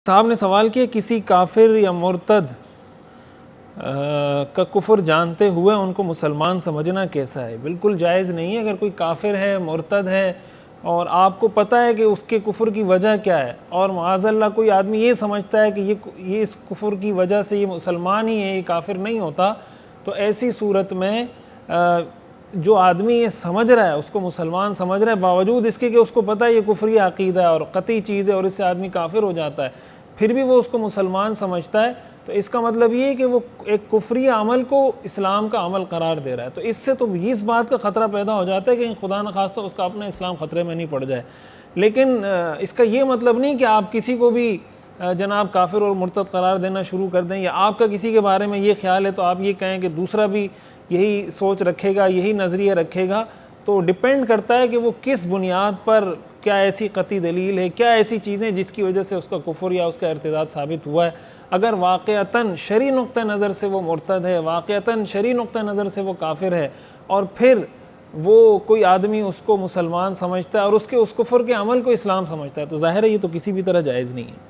साहब ने सवाल किया किसी काफिर या मुर्तद का कुफर जानते हुए उनको मुसलमान समझना कैसा है। बिल्कुल जायज़ नहीं है। अगर कोई काफिर है, मुर्तद है और आपको पता है कि उसके कुफर की वजह क्या है और माज़अल्लाह कोई आदमी ये समझता है कि ये इस कुफर की वजह से ये मुसलमान ही है, ये काफिर नहीं होता, तो ऐसी सूरत में जो आदमी ये समझ रहा है, उसको मुसलमान समझ रहा है, बावजूद इसके कि उसको पता है ये कुफरी अक़ीदा है और क़ती चीज़ है और इससे आदमी काफिर हो जाता है, फिर भी वो उसको मुसलमान समझता है, तो इसका मतलब ये है कि वो एक कुफरी अमल को इस्लाम का अमल करार दे रहा है। तो इससे तो इस बात का ख़तरा पैदा हो जाता है कि खुदा न खास्ता उसका अपना इस्लाम ख़तरे में नहीं पड़ जाए। लेकिन इसका ये मतलब नहीं कि आप किसी को भी जनाब काफिर और मुर्तद करार देना शुरू कर दें, या आपका किसी के बारे में ये ख्याल है तो आप ये कहें कि दूसरा भी यही सोच रखेगा, यही नज़रिया रखेगा। तो डिपेंड करता है कि वो किस बुनियाद पर, क्या ऐसी क़ती दलील है, क्या ऐसी चीज़ें जिसकी वजह से उसका कुफर या उसका इर्तिदाद साबित हुआ है। अगर वाक़अतन शरई नुक्ता नज़र से वो मुर्तद है, वाक़अतन शरई नुक्ता नज़र से वो काफिर है और फिर वो कोई आदमी उसको मुसलमान समझता है और उसके उस कुफर के अमल को इस्लाम समझता है, तो ज़ाहिर है ये तो किसी भी तरह जायज़ नहीं है।